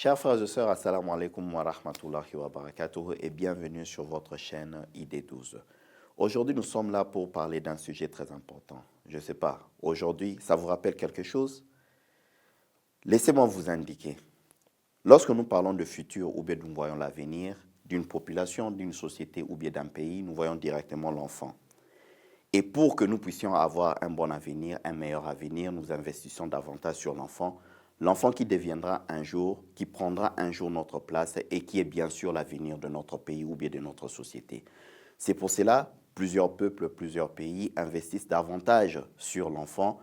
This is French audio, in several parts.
Chers frères et sœurs, assalamu alaikum wa rahmatullahi wa barakatuh et bienvenue sur votre chaîne ID12. Aujourd'hui, nous sommes là pour parler d'un sujet très important. Je ne sais pas, aujourd'hui, ça vous rappelle quelque chose? Laissez-moi vous indiquer. Lorsque nous parlons de futur ou bien nous voyons l'avenir d'une population, d'une société ou bien d'un pays, nous voyons directement l'enfant. Et pour que nous puissions avoir un bon avenir, un meilleur avenir, nous investissons davantage sur l'enfant. L'enfant qui deviendra un jour, qui prendra un jour notre place et qui est bien sûr l'avenir de notre pays ou bien de notre société. C'est pour cela plusieurs peuples, plusieurs pays investissent davantage sur l'enfant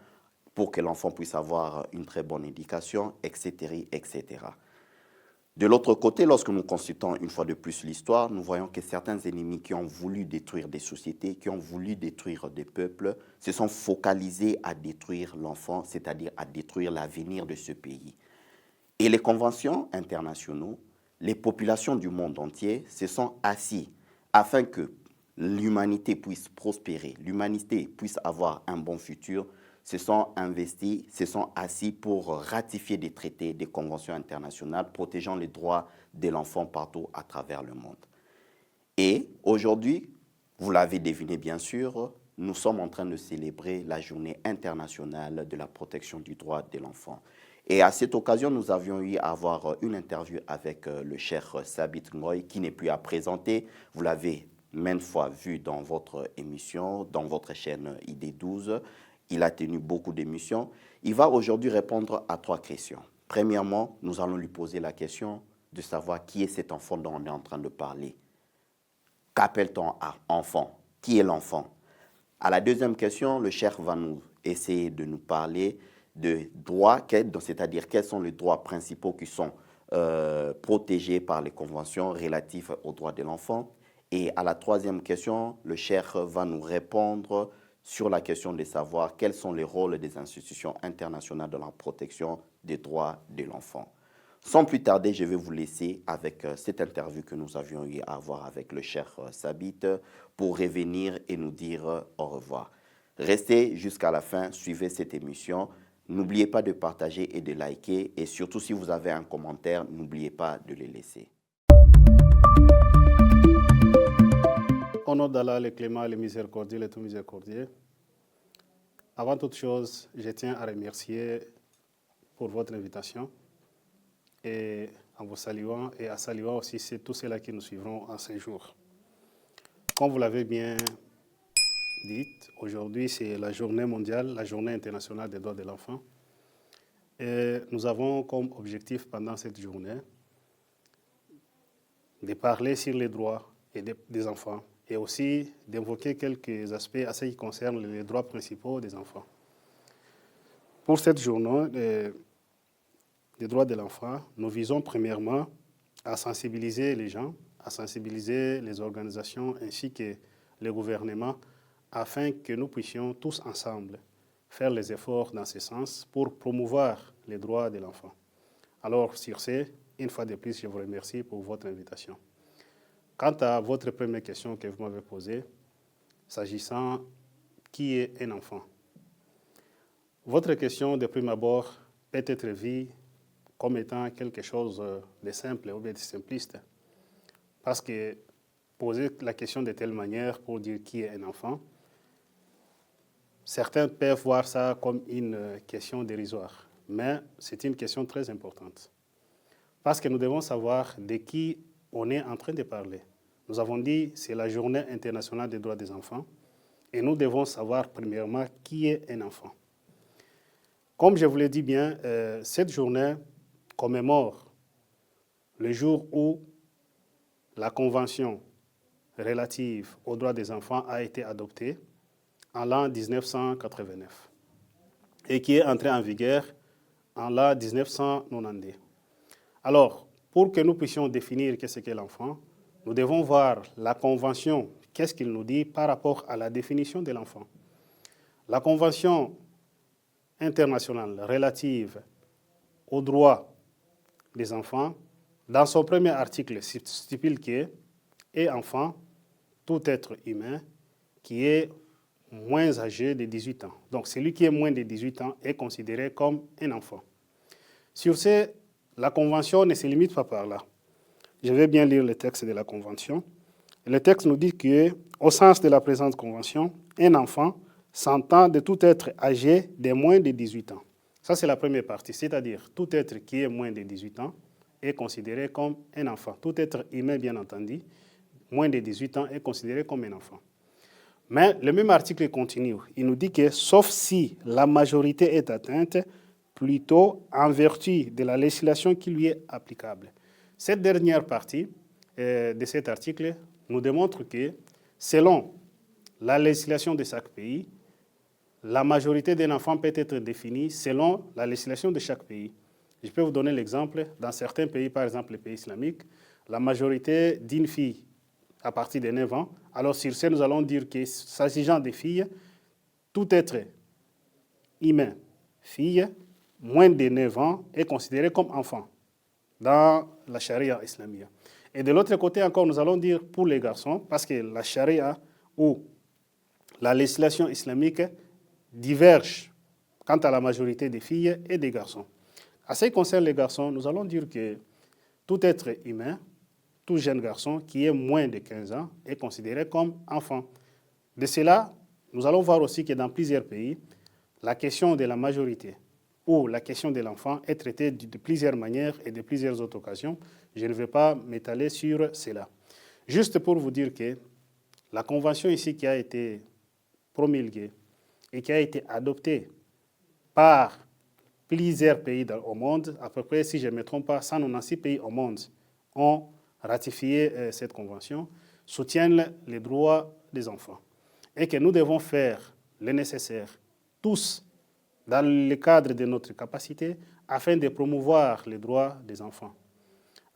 pour que l'enfant puisse avoir une très bonne éducation, etc., etc. De l'autre côté, lorsque nous consultons une fois de plus l'histoire, nous voyons que certains ennemis qui ont voulu détruire des sociétés, qui ont voulu détruire des peuples, se sont focalisés à détruire l'enfant, c'est-à-dire à détruire l'avenir de ce pays. Et les conventions internationales, les populations du monde entier se sont assis afin que l'humanité puisse prospérer, l'humanité puisse avoir un bon futur, se sont investis, se sont assis pour ratifier des traités, des conventions internationales protégeant les droits de l'enfant partout à travers le monde. Et aujourd'hui, vous l'avez deviné bien sûr, nous sommes en train de célébrer la journée internationale de la protection du droit de l'enfant. Et à cette occasion, nous avions eu à avoir une interview avec le cher Sabit Ngoy, qui n'est plus à présenter. Vous l'avez maintes fois vu dans votre émission, dans votre chaîne ID12. Il a tenu beaucoup d'émissions. Il va aujourd'hui répondre à 3 questions. Premièrement, nous allons lui poser la question de savoir qui est cet enfant dont on est en train de parler. Qu'appelle-t-on enfant? Qui est l'enfant? À la deuxième question, le cheikh va nous essayer de nous parler de droits, c'est-à-dire quels sont les droits principaux qui sont protégés par les conventions relatives aux droits de l'enfant. Et à la troisième question, le cheikh va nous répondre sur la question de savoir quels sont les rôles des institutions internationales dans la protection des droits de l'enfant. Sans plus tarder, je vais vous laisser avec cette interview que nous avions eu à avoir avec le cher Sabit pour revenir et nous dire au revoir. Restez jusqu'à la fin, suivez cette émission. N'oubliez pas de partager et de liker et surtout si vous avez un commentaire, n'oubliez pas de le laisser. Au nom d'Allah, le clément, le miséricordieux, le tout miséricordieux. Avant toute chose, je tiens à remercier pour votre invitation et en vous saluant et à saluer aussi tous ceux-là qui nous suivront en ces jours. Comme vous l'avez bien dit, aujourd'hui c'est la journée mondiale, la journée internationale des droits de l'enfant. Et nous avons comme objectif pendant cette journée de parler sur les droits des enfants et aussi d'évoquer quelques aspects à ce qui concerne les droits principaux des enfants. Pour cette journée des droits de l'enfant, nous visons premièrement à sensibiliser les gens, à sensibiliser les organisations ainsi que les gouvernements afin que nous puissions tous ensemble faire les efforts dans ce sens pour promouvoir les droits de l'enfant. Alors, sur ce, une fois de plus, je vous remercie pour votre invitation. Quant à votre première question que vous m'avez posée, s'agissant qui est un enfant, votre question de prime abord peut être vue comme étant quelque chose de simple ou bien de simpliste. Parce que poser la question de telle manière pour dire qui est un enfant, certains peuvent voir ça comme une question dérisoire. Mais c'est une question très importante. Parce que nous devons savoir de qui on est en train de parler. Nous avons dit que c'est la journée internationale des droits des enfants. Et nous devons savoir premièrement qui est un enfant. Comme je vous l'ai dit bien, cette journée commémore le jour où la Convention relative aux droits des enfants a été adoptée en l'an 1989 et qui est entrée en vigueur en l'an 1990. Alors, pour que nous puissions définir qu'est-ce qu'est l'enfant, nous devons voir la Convention, qu'est-ce qu'il nous dit par rapport à la définition de l'enfant. La Convention internationale relative aux droits des enfants, dans son premier article, stipule que est enfant tout être humain qui est moins âgé de 18 ans. Donc, celui qui est moins de 18 ans est considéré comme un enfant. Sur ce, la Convention ne se limite pas par là. Je vais bien lire le texte de la Convention. Le texte nous dit qu'au sens de la présente Convention, un enfant s'entend de tout être âgé de moins de 18 ans. Ça, c'est la première partie, c'est-à-dire tout être qui est moins de 18 ans est considéré comme un enfant. Tout être humain, bien entendu, moins de 18 ans est considéré comme un enfant. Mais le même article continue. Il nous dit que sauf si la majorité est atteinte, plutôt en vertu de la législation qui lui est applicable. Cette dernière partie de cet article nous démontre que selon la législation de chaque pays, la majorité d'un enfant peut être définie selon la législation de chaque pays. Je peux vous donner l'exemple. Dans certains pays, par exemple les pays islamiques, la majorité d'une fille à partir de 9 ans. Alors sur ce, nous allons dire que s'agissant des filles, tout être humain, fille, moins de 9 ans, est considéré comme enfant dans la charia islamique. Et de l'autre côté encore, nous allons dire pour les garçons, parce que la charia ou la législation islamique diverge quant à la majorité des filles et des garçons. En ce qui concerne les garçons, nous allons dire que tout être humain, tout jeune garçon qui est moins de 15 ans est considéré comme enfant. De cela, nous allons voir aussi que dans plusieurs pays, la question de la majorité ou la question de l'enfant est traitée de plusieurs manières et de plusieurs autres occasions. Je ne vais pas m'étaler sur cela. Juste pour vous dire que la convention ici qui a été promulguée et qui a été adoptée par plusieurs pays au monde, à peu près, si je ne me trompe pas, 196 pays au monde ont ratifié cette convention, soutiennent les droits des enfants. Et que nous devons faire le nécessaire, tous, dans le cadre de notre capacité, afin de promouvoir les droits des enfants.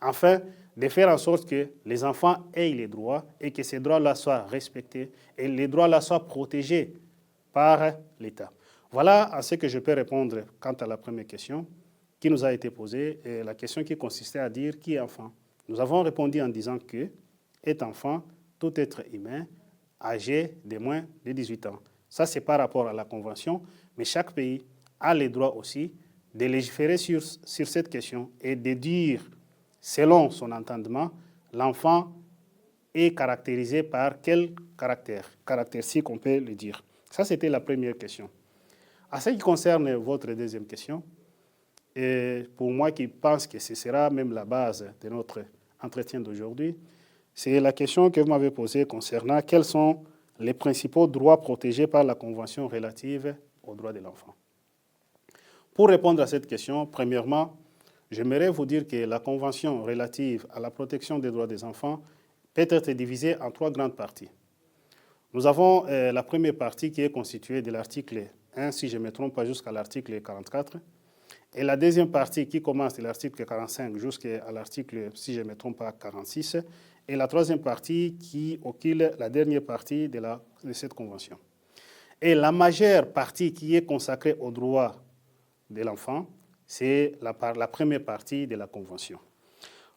Afin de faire en sorte que les enfants aient les droits et que ces droits-là soient respectés et les droits-là soient protégés par l'État. Voilà à ce que je peux répondre quant à la première question qui nous a été posée, et la question qui consistait à dire qui est enfant. Nous avons répondu en disant que est enfant tout être humain âgé de moins de 18 ans. Ça, c'est par rapport à la Convention, mais chaque pays a le droit aussi de légiférer sur cette question et de dire, selon son entendement, l'enfant est caractérisé par quel caractéristique on peut le dire. Ça, c'était la première question. En ce qui concerne votre deuxième question, et pour moi qui pense que ce sera même la base de notre entretien d'aujourd'hui, c'est la question que vous m'avez posée concernant quels sont les principaux droits protégés par la Convention relative aux droits de l'enfant. Pour répondre à cette question, premièrement, j'aimerais vous dire que la Convention relative à la protection des droits des enfants peut être divisée en 3 grandes parties. Nous avons la première partie qui est constituée de l'article 1, si je ne me trompe pas, jusqu'à l'article 44, et la deuxième partie qui commence de l'article 45 jusqu'à l'article, si je ne me trompe pas, 46, et la troisième partie qui occupe la dernière partie de cette convention. Et la majeure partie qui est consacrée aux droits de l'enfant, c'est la première partie de la convention.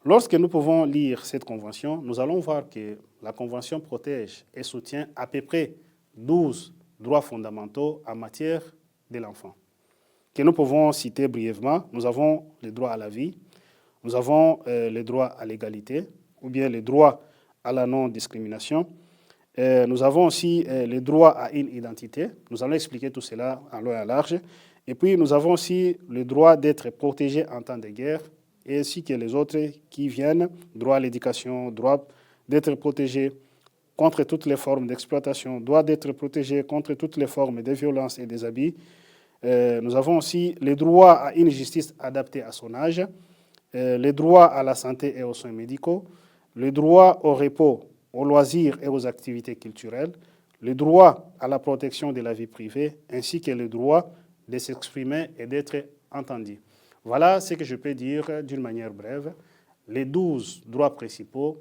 Lorsque nous pouvons lire cette convention, nous allons voir que la convention protège et soutient à peu près 12 droits fondamentaux en matière de l'enfant, que nous pouvons citer brièvement. Nous avons le droit à la vie, nous avons le droit à l'égalité, ou bien le droit à la non-discrimination. Nous avons aussi le droit à une identité. Nous allons expliquer tout cela en long et en large. Et puis, nous avons aussi le droit d'être protégé en temps de guerre, et ainsi que les autres qui viennent, droit à l'éducation, droit d'être protégé contre toutes les formes d'exploitation, droit d'être protégé contre toutes les formes de violence et des abus. Nous avons aussi le droit à une justice adaptée à son âge, le droit à la santé et aux soins médicaux, le droit au repos, aux loisirs et aux activités culturelles, le droit à la protection de la vie privée, ainsi que le droit de s'exprimer et d'être entendu. Voilà ce que je peux dire d'une manière brève, les 12 droits principaux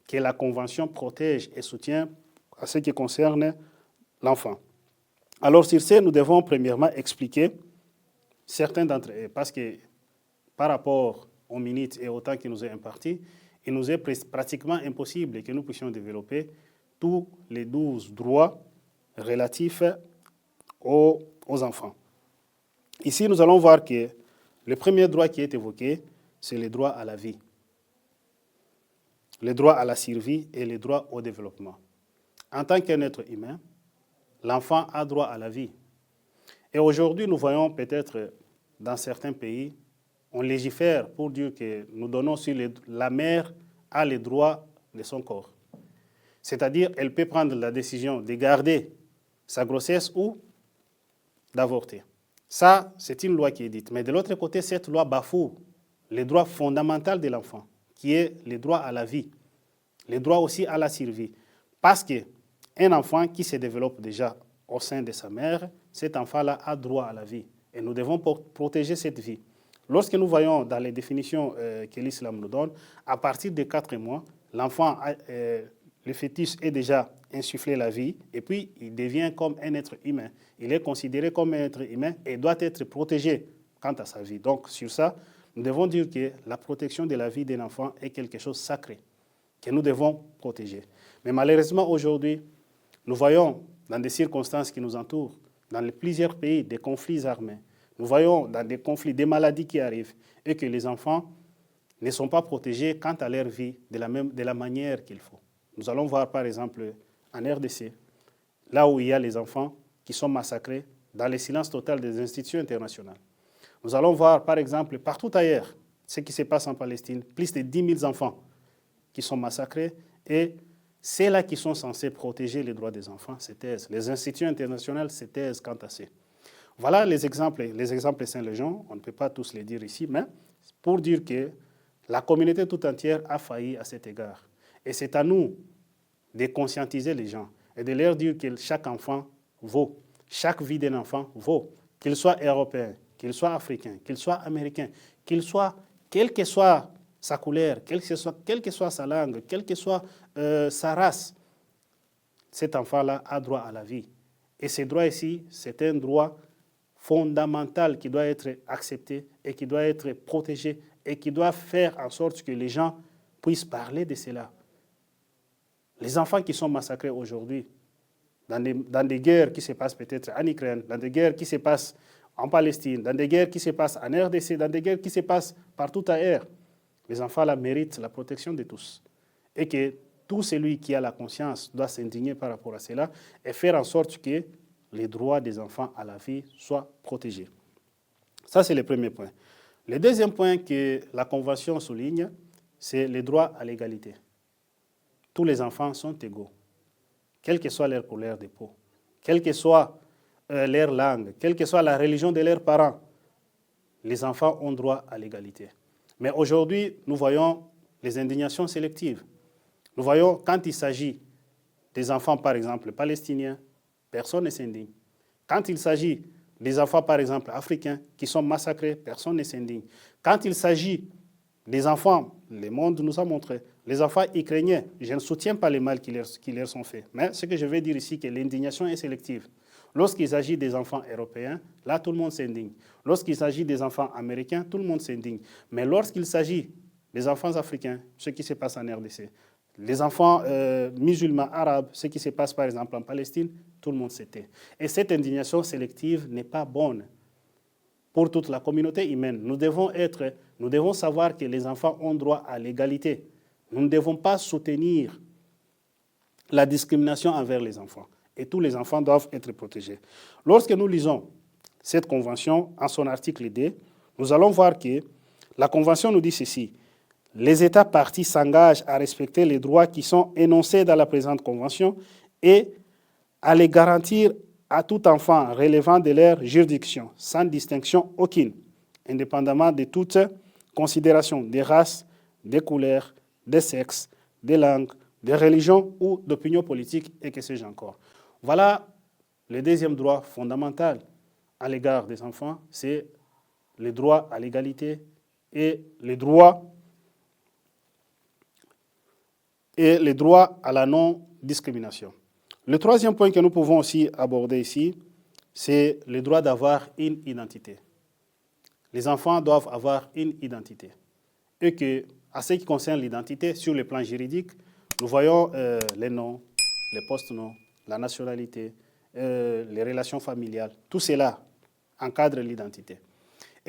que la Convention protège et soutient à ce qui concerne l'enfant. Alors sur ce, nous devons premièrement expliquer certains d'entre eux, parce que par rapport aux minutes et au temps qui nous est imparti, il nous est pratiquement impossible que nous puissions développer tous les 12 droits relatifs aux enfants. Ici, nous allons voir que le premier droit qui est évoqué, c'est le droit à la vie, le droit à la survie et le droit au développement. En tant qu'un être humain, l'enfant a droit à la vie. Et aujourd'hui, nous voyons peut-être dans certains pays, on légifère pour dire que nous donnons sur la mère a le droit de son corps. C'est-à-dire, elle peut prendre la décision de garder sa grossesse ou d'avorter. Ça, c'est une loi qui est dite. Mais de l'autre côté, cette loi bafoue le droit fondamental de l'enfant, qui est le droit à la vie, le droit aussi à la survie. Parce qu'un enfant qui se développe déjà au sein de sa mère, cet enfant-là a droit à la vie. Et nous devons protéger cette vie. Lorsque nous voyons dans les définitions que l'islam nous donne, à partir de 4 mois, l'enfant, le fœtus est déjà insufflé la vie et puis il devient comme un être humain. Il est considéré comme un être humain et doit être protégé quant à sa vie. Donc sur ça, nous devons dire que la protection de la vie d'un enfant est quelque chose de sacré, que nous devons protéger. Mais malheureusement aujourd'hui, nous voyons dans des circonstances qui nous entourent, dans plusieurs pays, des conflits armés. Nous voyons dans des conflits, des maladies qui arrivent et que les enfants ne sont pas protégés quant à leur vie de la manière qu'il faut. Nous allons voir par exemple en RDC, là où il y a les enfants qui sont massacrés dans le silence total des institutions internationales. Nous allons voir par exemple partout ailleurs ce qui se passe en Palestine, plus de 10 000 enfants qui sont massacrés et c'est là qui sont censés protéger les droits des enfants, se taisent. Les institutions internationales se taisent quant à ça. Voilà les exemples Saint-Légion, on ne peut pas tous les dire ici, mais pour dire que la communauté tout entière a failli à cet égard. Et c'est à nous de conscientiser les gens et de leur dire que chaque enfant vaut, chaque vie d'un enfant vaut, qu'il soit européen, qu'il soit africain, qu'il soit américain, qu'il soit, quelle que soit sa couleur, quelle que soit sa langue, quelle que soit sa race, cet enfant-là a droit à la vie. Et ce droit ici, c'est un droit fondamental qui doit être accepté et qui doit être protégé et qui doit faire en sorte que les gens puissent parler de cela. Les enfants qui sont massacrés aujourd'hui, dans des guerres qui se passent peut-être en Ukraine, dans des guerres qui se passent en Palestine, dans des guerres qui se passent en RDC, dans des guerres qui se passent partout ailleurs, les enfants-là méritent la protection de tous. Et que tout celui qui a la conscience doit s'indigner par rapport à cela et faire en sorte que les droits des enfants à la vie soient protégés. Ça, c'est le premier point. Le deuxième point que la Convention souligne, c'est le droit à l'égalité. Tous les enfants sont égaux, quelle que soit leur couleur de peau, quelle que soit leur langue, quelle que soit la religion de leurs parents. Les enfants ont droit à l'égalité. Mais aujourd'hui, nous voyons les indignations sélectives. Nous voyons quand il s'agit des enfants, par exemple, palestiniens, personne ne s'indigne. Quand il s'agit des enfants, par exemple, africains, qui sont massacrés, personne ne s'indigne. Quand il s'agit des enfants, le monde nous a montré, les enfants ukrainiens, je ne soutiens pas les mal qui leur sont faits. Mais ce que je veux dire ici, c'est que l'indignation est sélective. Lorsqu'il s'agit des enfants européens, là, tout le monde s'indigne. Lorsqu'il s'agit des enfants américains, tout le monde s'indigne. Mais lorsqu'il s'agit des enfants africains, ce qui se passe en RDC, les enfants musulmans, arabes, ce qui se passe par exemple en Palestine, tout le monde se tait. Et cette indignation sélective n'est pas bonne pour toute la communauté humaine. Nous devons savoir que les enfants ont droit à l'égalité. Nous ne devons pas soutenir la discrimination envers les enfants. Et tous les enfants doivent être protégés. Lorsque nous lisons cette convention, en son article D, nous allons voir que la convention nous dit ceci. Les États partis s'engagent à respecter les droits qui sont énoncés dans la présente convention et à les garantir à tout enfant relevant de leur juridiction, sans distinction aucune, indépendamment de toute considération des races, des couleurs, des sexes, des langues, des religions ou d'opinions politiques et que sais-je encore. Voilà le deuxième droit fondamental à l'égard des enfants, c'est le droit à l'égalité et le droit à la non-discrimination. Le troisième point que nous pouvons aussi aborder ici, c'est le droit d'avoir une identité. Les enfants doivent avoir une identité. Et que, à ce qui concerne l'identité, sur le plan juridique, nous voyons les noms, les post-noms, la nationalité, les relations familiales. Tout cela encadre l'identité.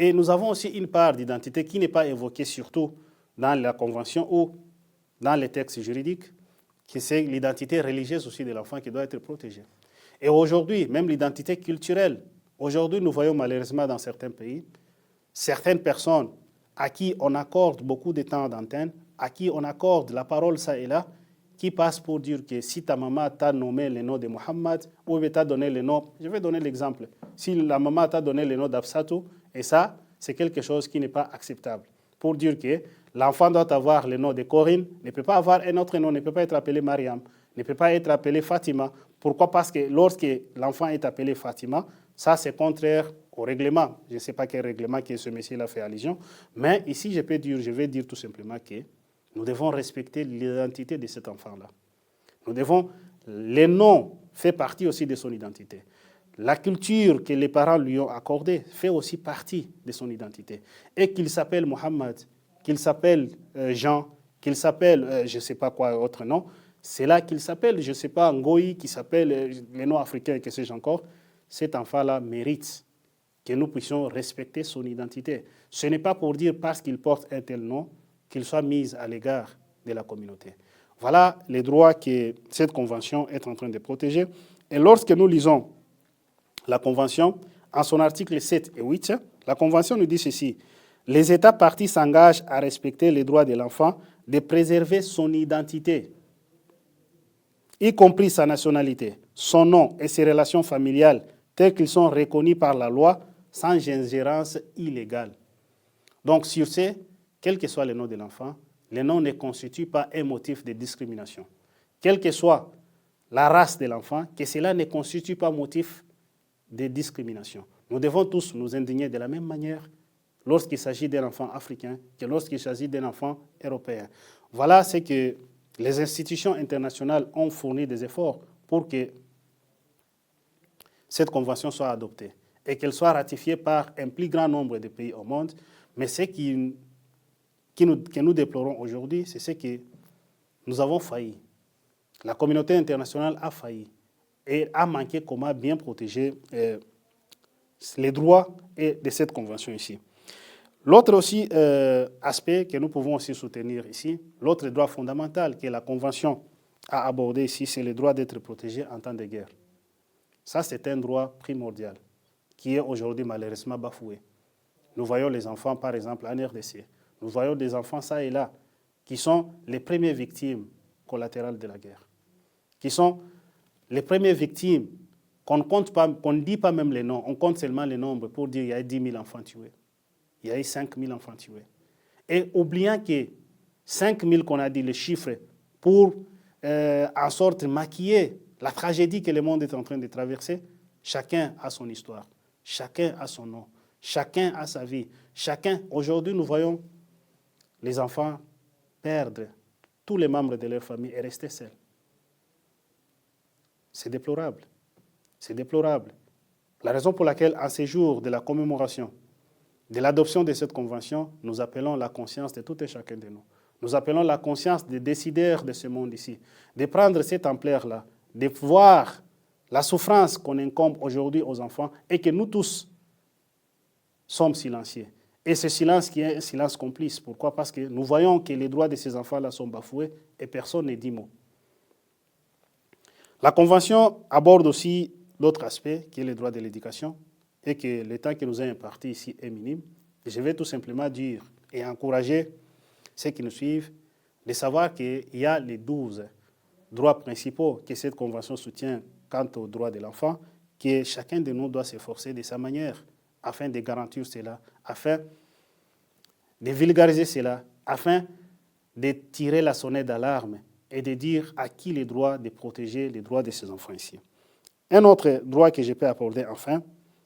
Et nous avons aussi une part d'identité qui n'est pas évoquée surtout dans la Convention ou dans les textes juridiques, qui c'est l'identité religieuse aussi de l'enfant qui doit être protégée. Et aujourd'hui, même l'identité culturelle, aujourd'hui nous voyons malheureusement dans certains pays, certaines personnes à qui on accorde beaucoup de temps d'antenne, à qui on accorde la parole ça et là, qui passent pour dire que si ta maman t'a nommé le nom de Mohammed, ou t'a donné le nom, je vais donner l'exemple, si la maman t'a donné le nom d'Absatou, et ça, c'est quelque chose qui n'est pas acceptable. Pour dire que l'enfant doit avoir le nom de Corinne, ne peut pas avoir un autre nom, ne peut pas être appelé Mariam, ne peut pas être appelé Fatima. Pourquoi? Parce que lorsque l'enfant est appelé Fatima, ça c'est contraire au règlement. Je ne sais pas quel règlement que ce monsieur-là fait allusion, mais ici je vais dire tout simplement que nous devons respecter l'identité de cet enfant-là. Le nom fait partie aussi de son identité. La culture que les parents lui ont accordée fait aussi partie de son identité. Et qu'il s'appelle Mohammed, qu'il s'appelle Jean, qu'il s'appelle je ne sais pas quoi autre nom, c'est là qu'il s'appelle, je ne sais pas, Ngoï, qui s'appelle les noms africains, que sais-je encore, cet enfant-là mérite que nous puissions respecter son identité. Ce n'est pas pour dire parce qu'il porte un tel nom qu'il soit mis à l'égard de la communauté. Voilà les droits que cette convention est en train de protéger. Et lorsque nous lisons la convention, en son article 7 et 8, la convention nous dit ceci: les États parties s'engagent à respecter les droits de l'enfant, de préserver son identité, y compris sa nationalité, son nom et ses relations familiales, tels qu'ils sont reconnus par la loi, sans ingérence illégale. Donc, sur ce, quel que soit le nom de l'enfant, le nom ne constitue pas un motif de discrimination. Quelle que soit la race de l'enfant, que cela ne constitue pas motif de discrimination. Nous devons tous nous indigner de la même manière lorsqu'il s'agit d'un enfant africain que lorsqu'il s'agit d'un enfant européen. Voilà ce que les institutions internationales ont fourni des efforts pour que cette convention soit adoptée et qu'elle soit ratifiée par un plus grand nombre de pays au monde. Mais ce que nous déplorons aujourd'hui, c'est ce que nous avons failli. La communauté internationale a failli et a manqué comment bien protéger les droits de cette convention ici. L'autre aussi aspect que nous pouvons aussi soutenir ici, l'autre droit fondamental que la convention a abordé ici, c'est le droit d'être protégé en temps de guerre. Ça, c'est un droit primordial qui est aujourd'hui malheureusement bafoué. Nous voyons les enfants, par exemple, en RDC. Nous voyons des enfants, ça et là, qui sont les premières victimes collatérales de la guerre, qui sont les premières victimes qu'on ne compte pas, qu'on ne dit pas même les noms, on compte seulement les nombres pour dire qu'il y a eu 10 000 enfants tués, il y a eu 5 000 enfants tués. Et oubliant que 5 000 qu'on a dit, le chiffre, pour en sorte maquiller la tragédie que le monde est en train de traverser, chacun a son histoire, chacun a son nom, chacun a sa vie. Aujourd'hui, nous voyons les enfants perdre tous les membres de leur famille et rester seuls. C'est déplorable. C'est déplorable. La raison pour laquelle, en ces jours de la commémoration, de l'adoption de cette convention, nous appelons la conscience de tout et chacun de nous. Nous appelons la conscience des décideurs de ce monde ici, de prendre cette ampleur-là, de voir la souffrance qu'on incombe aujourd'hui aux enfants et que nous tous sommes silencieux. Et ce silence qui est un silence complice. Pourquoi? Parce que nous voyons que les droits de ces enfants-là sont bafoués et personne ne dit mot. La Convention aborde aussi l'autre aspect qui est le droit de l'éducation et que le temps qui nous est imparti ici est minime. Et je vais tout simplement dire et encourager ceux qui nous suivent de savoir qu'il y a les 12 droits principaux que cette Convention soutient quant aux droits de l'enfant, que chacun de nous doit s'efforcer de sa manière afin de garantir cela, afin de vulgariser cela, afin de tirer la sonnette d'alarme et de dire à qui les droits de protéger les droits de ces enfants ici. Un autre droit que je peux aborder enfin,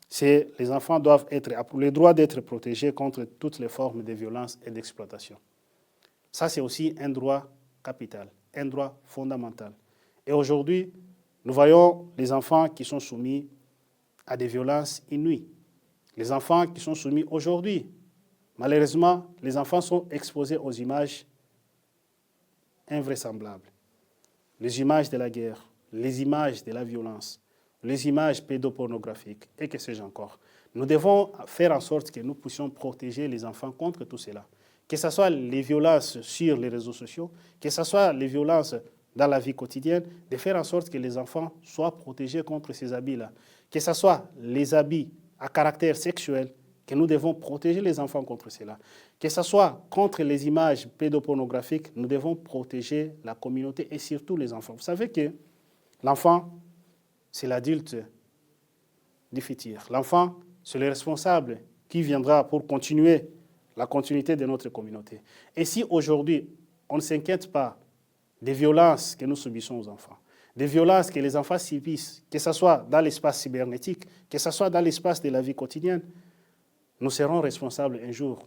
c'est les enfants doivent être le droit d'être protégés contre toutes les formes de violence et d'exploitation. Ça, c'est aussi un droit capital, un droit fondamental. Et aujourd'hui, nous voyons les enfants qui sont soumis à des violences inouïes. Les enfants qui sont soumis aujourd'hui, malheureusement, les enfants sont exposés aux images invraisemblables. Les images de la guerre, les images de la violence, les images pédopornographiques et que sais-je encore. Nous devons faire en sorte que nous puissions protéger les enfants contre tout cela. Que ce soit les violences sur les réseaux sociaux, que ce soit les violences dans la vie quotidienne, de faire en sorte que les enfants soient protégés contre ces habits-là. Que ce soit les habits à caractère sexuel, que nous devons protéger les enfants contre cela. Que ce soit contre les images pédopornographiques, nous devons protéger la communauté et surtout les enfants. Vous savez que l'enfant, c'est l'adulte du futur. L'enfant, c'est le responsable qui viendra pour continuer la continuité de notre communauté. Et si aujourd'hui, on ne s'inquiète pas des violences que nous subissons aux enfants, des violences que les enfants subissent, que ce soit dans l'espace cybernétique, que ce soit dans l'espace de la vie quotidienne, nous serons responsables un jour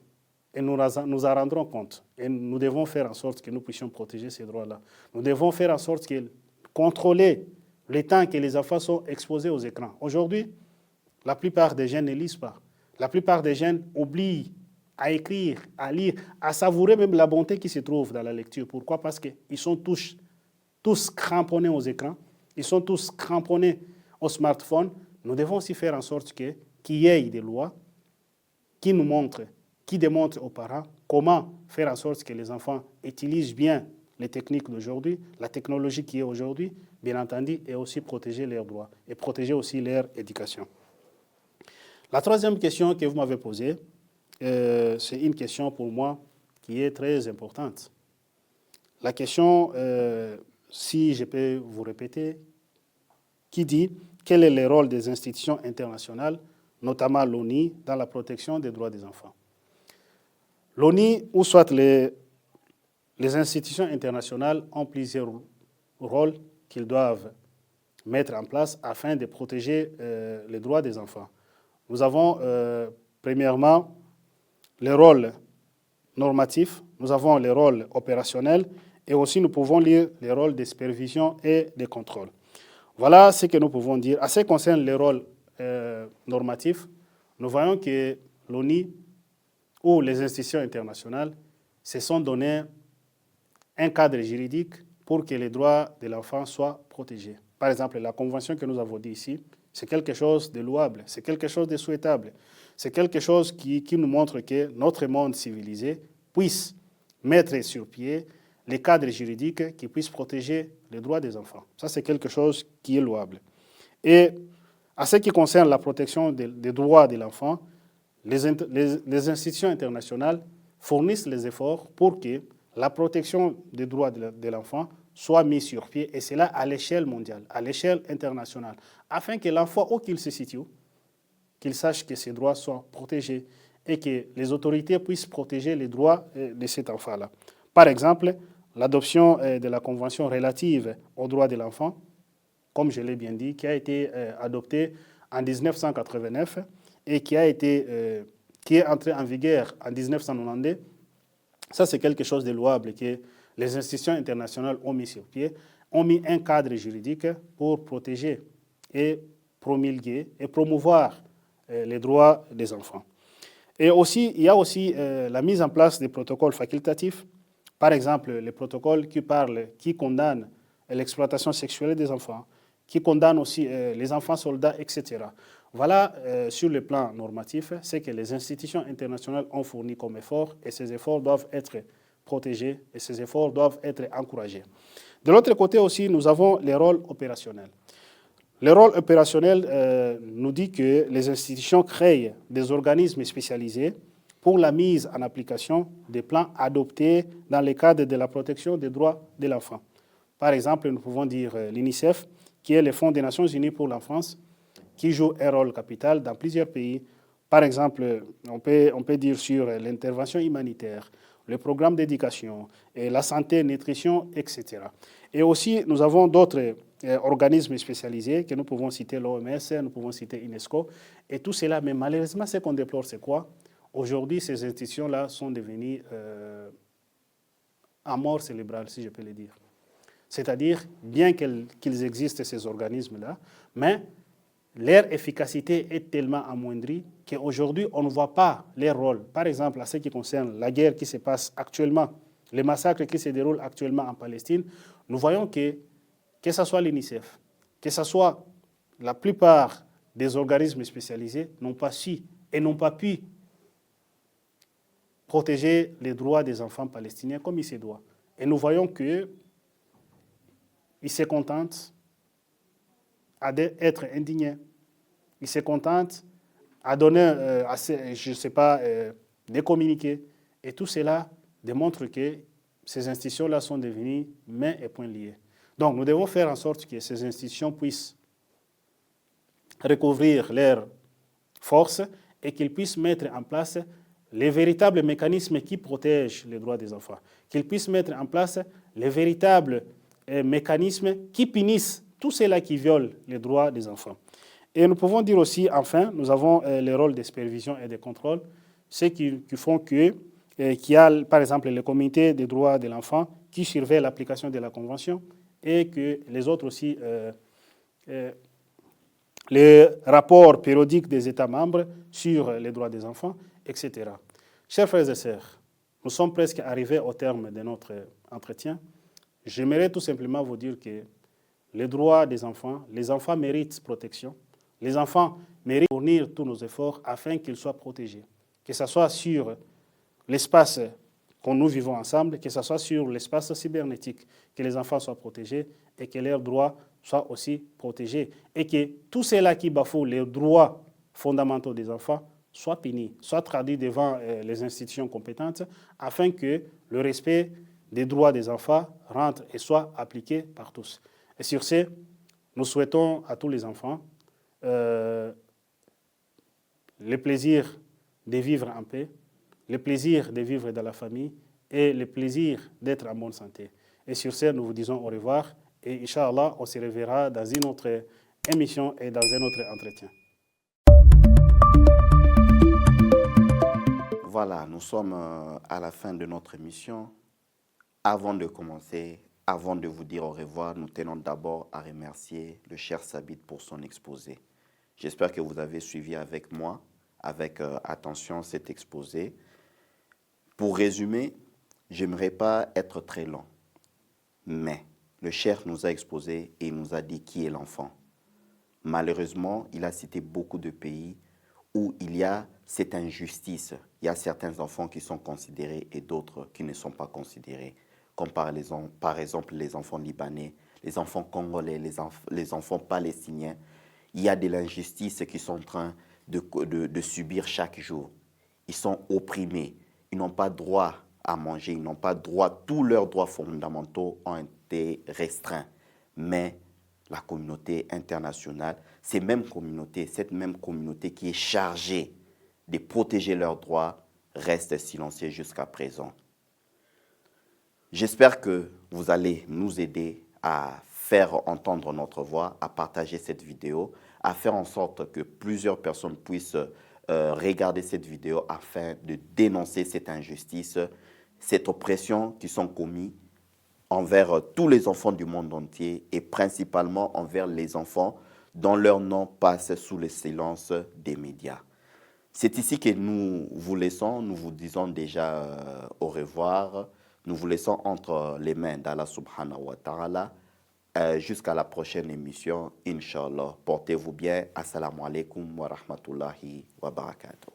et nous en rendrons compte. Et nous devons faire en sorte que nous puissions protéger ces droits-là. Nous devons faire en sorte de contrôler le temps que les enfants sont exposés aux écrans. Aujourd'hui, la plupart des jeunes ne lisent pas. La plupart des jeunes oublient à écrire, à lire, à savourer même la bonté qui se trouve dans la lecture. Pourquoi? Parce qu'ils sont tous cramponnés aux écrans, ils sont tous cramponnés au smartphone. Nous devons aussi faire en sorte qu'il y ait des lois qui nous montrent, qui démontrent aux parents comment faire en sorte que les enfants utilisent bien les techniques d'aujourd'hui, la technologie qui est aujourd'hui, bien entendu, et aussi protéger leurs droits et protéger aussi leur éducation. La troisième question que vous m'avez posée, c'est une question pour moi qui est très importante. La question, si je peux vous répéter, qui dit quel est le rôle des institutions internationales, notamment l'ONU, dans la protection des droits des enfants. L'ONU, ou soit les institutions internationales, ont plusieurs rôles qu'ils doivent mettre en place afin de protéger les droits des enfants. Nous avons, premièrement, les rôles normatifs, nous avons les rôles opérationnels et aussi nous pouvons lire les rôles de supervision et de contrôle. Voilà ce que nous pouvons dire. En ce qui concerne les rôles normatifs, nous voyons que l'ONU ou les institutions internationales se sont donné un cadre juridique pour que les droits de l'enfant soient protégés. Par exemple, la convention que nous avons dit ici, c'est quelque chose de louable, c'est quelque chose de souhaitable. C'est quelque chose qui nous montre que notre monde civilisé puisse mettre sur pied les cadres juridiques qui puissent protéger les droits des enfants. Ça, c'est quelque chose qui est louable. Et en ce qui concerne la protection des droits de l'enfant, les institutions internationales fournissent les efforts pour que la protection des droits de l'enfant soit mise sur pied, et cela à l'échelle mondiale, à l'échelle internationale, afin que l'enfant, où qu'il se situe, qu'il sache que ses droits soient protégés et que les autorités puissent protéger les droits de cet enfant-là. Par exemple, l'adoption de la Convention relative aux droits de l'enfant, comme je l'ai bien dit, qui a été adoptée en 1989 et qui est entrée en vigueur en 1992. Ça, c'est quelque chose de louable que les institutions internationales ont mis sur pied, ont mis un cadre juridique pour protéger et promulguer et promouvoir les droits des enfants. Et aussi, il y a aussi la mise en place des protocoles facultatifs, par exemple les protocoles qui condamnent l'exploitation sexuelle des enfants, qui condamnent aussi les enfants soldats, etc. Voilà, sur le plan normatif, ce que les institutions internationales ont fourni comme effort, et ces efforts doivent être protégés et ces efforts doivent être encouragés. De l'autre côté aussi, nous avons les rôles opérationnels. Le rôle opérationnel nous dit que les institutions créent des organismes spécialisés pour la mise en application des plans adoptés dans le cadre de la protection des droits de l'enfant. Par exemple, nous pouvons dire l'UNICEF, qui est le Fonds des Nations Unies pour l'enfance, qui joue un rôle capital dans plusieurs pays. Par exemple, on peut dire sur l'intervention humanitaire, le programme d'éducation, et la santé, nutrition, etc. Et aussi, nous avons d'autres organismes spécialisés que nous pouvons citer l'OMS, nous pouvons citer UNESCO, et tout cela. Mais malheureusement, ce qu'on déplore, c'est quoi? Aujourd'hui, ces institutions-là sont devenues en mort cérébrale, si je peux le dire. C'est-à-dire, bien qu'ils existent, ces organismes-là, mais leur efficacité est tellement amoindrie qu'aujourd'hui, on ne voit pas leur rôle. Par exemple, en ce qui concerne la guerre qui se passe actuellement, les massacres qui se déroulent actuellement en Palestine, nous voyons que ce soit l'UNICEF, que ce soit la plupart des organismes spécialisés n'ont pas su et n'ont pas pu protéger les droits des enfants palestiniens comme il se doit. Et nous voyons qu'ils se contentent d'être indignés. Ils se contentent à donner, je ne sais pas, des communiqués. Et tout cela démontre que ces institutions-là sont devenues mains et poings liés. Donc, nous devons faire en sorte que ces institutions puissent recouvrir leurs forces et qu'ils puissent mettre en place les véritables mécanismes qui protègent les droits des enfants, qu'ils puissent mettre en place les véritables mécanismes qui punissent tous ceux-là qui violent les droits des enfants. Et nous pouvons dire aussi, enfin, nous avons les rôles de supervision et de contrôle, ceux qui font qu'il y a, par exemple, le comité des droits de l'enfant qui surveille l'application de la Convention et que les autres aussi, les rapports périodiques des États membres sur les droits des enfants, etc. Chers frères et sœurs, nous sommes presque arrivés au terme de notre entretien. J'aimerais tout simplement vous dire que les droits des enfants, les enfants méritent protection. Les enfants méritent fournir tous nos efforts afin qu'ils soient protégés, que ce soit sur l'espace que nous vivons ensemble, que ce soit sur l'espace cybernétique, que les enfants soient protégés et que leurs droits soient aussi protégés. Et que tous ceux-là qui bafouent les droits fondamentaux des enfants soient punis, soient traduits devant les institutions compétentes afin que le respect des droits des enfants rentre et soit appliqué par tous. Et sur ce, nous souhaitons à tous les enfants le plaisir de vivre en paix, le plaisir de vivre dans la famille et le plaisir d'être en bonne santé. Et sur ce, nous vous disons au revoir et Inch'Allah, on se reverra dans une autre émission et dans un autre entretien. Voilà, nous sommes à la fin de notre émission. Avant de commencer, avant de vous dire au revoir, nous tenons d'abord à remercier le cher Sabit pour son exposé. J'espère que vous avez suivi avec moi, avec attention, cet exposé. Pour résumer, j'aimerais pas être très long, mais le cher nous a exposé et il nous a dit qui est l'enfant. Malheureusement, il a cité beaucoup de pays où il y a cette injustice. Il y a certains enfants qui sont considérés et d'autres qui ne sont pas considérés, comme par exemple les enfants libanais, les enfants congolais, les enfants palestiniens. Il y a de l'injustice qu'ils sont en train de subir chaque jour. Ils sont opprimés, ils n'ont pas droit à manger, ils n'ont pas droit, tous leurs droits fondamentaux ont été restreints. Mais la communauté internationale, cette même communauté qui est chargée de protéger leurs droits, reste silencieuse jusqu'à présent. J'espère que vous allez nous aider à faire entendre notre voix, à partager cette vidéo, à faire en sorte que plusieurs personnes puissent regarder cette vidéo afin de dénoncer cette injustice, cette oppression qui sont commises envers tous les enfants du monde entier et principalement envers les enfants dont leur nom passe sous le silence des médias. C'est ici que nous vous laissons, nous vous disons déjà au revoir, nous vous laissons entre les mains d'Allah subhanahu wa ta'ala. Jusqu'à la prochaine émission, Inch'Allah. Portez-vous bien. Assalamu alaikum wa rahmatullahi wa barakatuh.